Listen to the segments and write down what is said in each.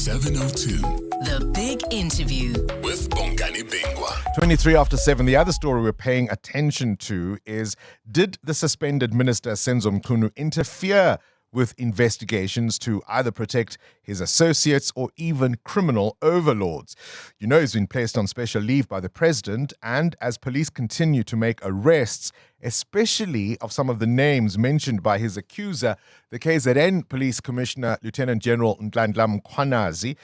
702. The Big Interview With Bongani Bingwa. 23 after 7. The other story we're paying attention to is, did the suspended minister Senzo Mchunu interfere with investigations to either protect his associates or even criminal overlords? You know, he's been placed on special leave by the president, and as police continue to make arrests, especially of some of the names mentioned by his accuser, the KZN Police Commissioner, Lieutenant General Nhlanhla Mkhwanazi,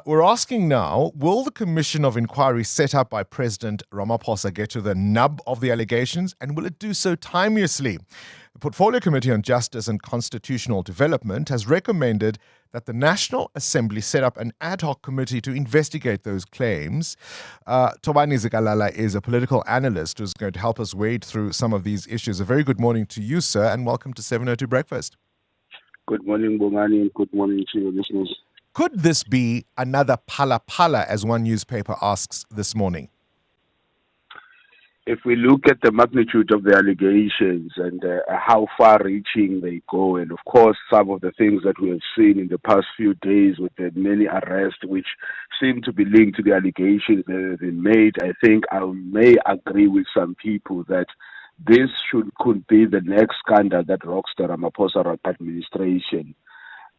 we're asking now, will the Commission of Inquiry set up by President Ramaphosa get to the nub of the allegations, and will it do so timeously? The Portfolio Committee on Justice and Constitutional Development has recommended that the National Assembly set up an ad hoc committee to investigate those claims. Thobani Zikalala is a political analyst who's going to help us wade through some of these issues. A very good morning to you, sir, and welcome to 702 Breakfast. Good morning, Bongani, and good morning to your listeners. Could this be another pala, as one newspaper asks this morning? If we look at the magnitude of the allegations and how far-reaching they go, and of course some of the things that we have seen in the past few days with the many arrests which seem to be linked to the allegations that have been made, I think I may agree with some people that this could be the next scandal that rocks the Ramaphosa administration.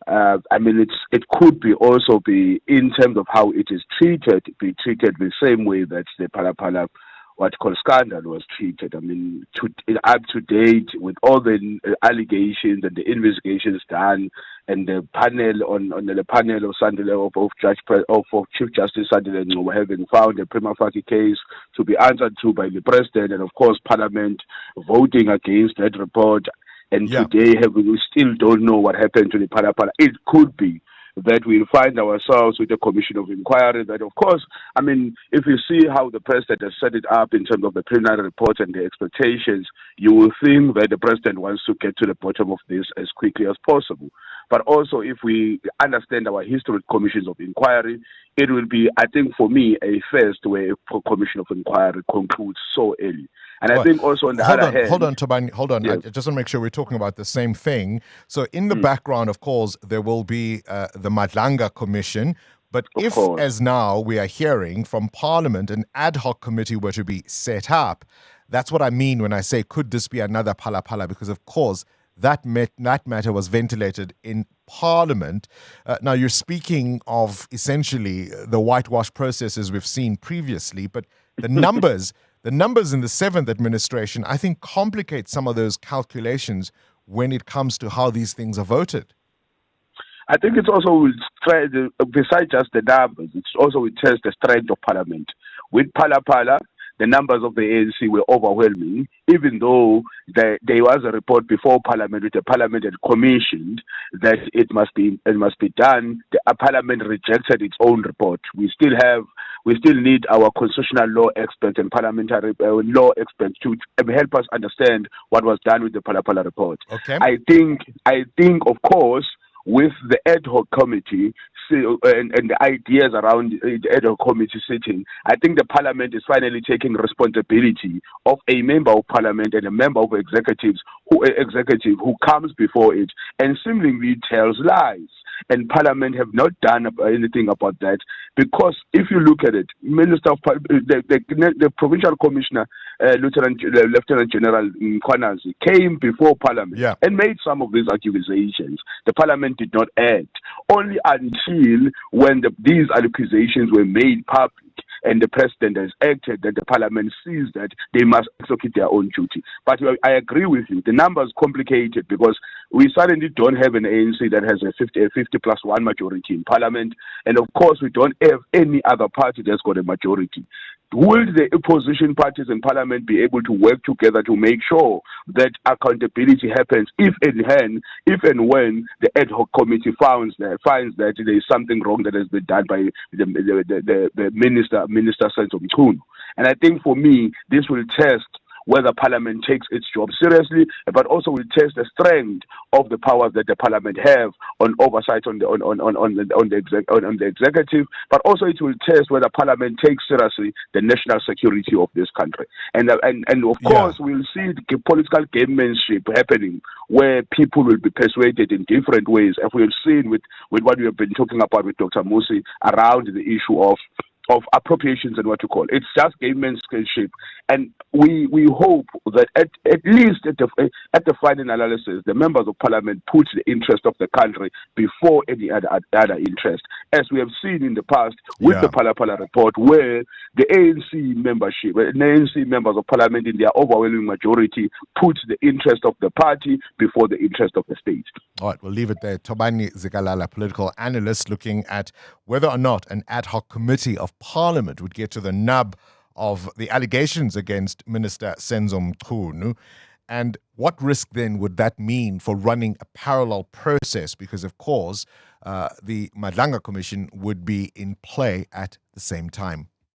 It could be also be, in terms of how it is treated, be treated the same way that the Pala what called scandal was treated. Up to date with all the allegations and the investigations done, and the panel on the panel of Sandile of Chief Justice Sandile having found a prima facie case to be answered to by the president, and of course Parliament voting against that report. And today we still don't know what happened to the Pala. It could be that we'll find ourselves with a commission of inquiry that, of course, if you see how the president has set it up in terms of the preliminary report and the expectations, you will think that the president wants to get to the bottom of this as quickly as possible. But also, if we understand our history with commissions of inquiry, it will be, I think, for me, a first where a commission of inquiry concludes so early. And I think also on the other hand... Hold on, Thobani, hold on. Yes. I just want to make sure we're talking about the same thing. So in the background, of course, there will be the Madlanga Commission. But if, as now, we are hearing from Parliament, an ad hoc committee were to be set up, that's what I mean when I say, could this be another Pala? Because, of course, that matter was ventilated in Parliament. Now, you're speaking of essentially the whitewash processes we've seen previously, but the numbers... The numbers in the 7th administration, I think, complicate some of those calculations when it comes to how these things are voted. I think it's also, besides just the numbers, it also will test the strength of Parliament. With Pala, the numbers of the ANC were overwhelming, even though there was a report before Parliament, which the Parliament had commissioned that it must be done. The Parliament rejected its own report. We still need our constitutional law experts and parliamentary law experts to help us understand what was done with the Pala report. Okay. I think, of course, with the ad hoc committee and the ideas around the ad hoc committee sitting, I think the Parliament is finally taking responsibility of a member of Parliament and a member of executive who comes before it and seemingly tells lies. And Parliament have not done anything about that, because if you look at it, the provincial commissioner, Lieutenant General Mkhwanazi, came before Parliament and made some of these accusations. The Parliament did not act only until when these accusations were made public and the president has acted, that the Parliament sees that they must execute their own duty. But I agree with you, the numbers complicated because we suddenly don't have an ANC that has a 50+1 majority in Parliament, and of course we don't have any other party that's got a majority. Will the opposition parties in Parliament be able to work together to make sure that accountability happens if and when the ad hoc committee finds that there is something wrong that has been done by the Minister Senzo Mchunu? And I think for me, this will test whether Parliament takes its job seriously, but also will test the strength of the powers that the Parliament have on oversight on the executive, but also it will test whether Parliament takes seriously the national security of this country. And of course, we'll see the political gamemanship happening where people will be persuaded in different ways, as we have seen with what we have been talking about with Dr. Musi around the issue of appropriations and what you call. It's just gamemanship, and we hope that at least at the final analysis, the members of Parliament put the interest of the country before any other interest, as we have seen in the past with the Pala report, where the ANC membership, the ANC members of Parliament in their overwhelming majority put the interest of the party before the interest of the state. All right, we'll leave it there. Thobani Zikalala, political analyst, looking at whether or not an ad hoc committee of Parliament would get to the nub of the allegations against Minister Senzo Mchunu, and what risk then would that mean for running a parallel process? Because, of course, the Madlanga Commission would be in play at the same time.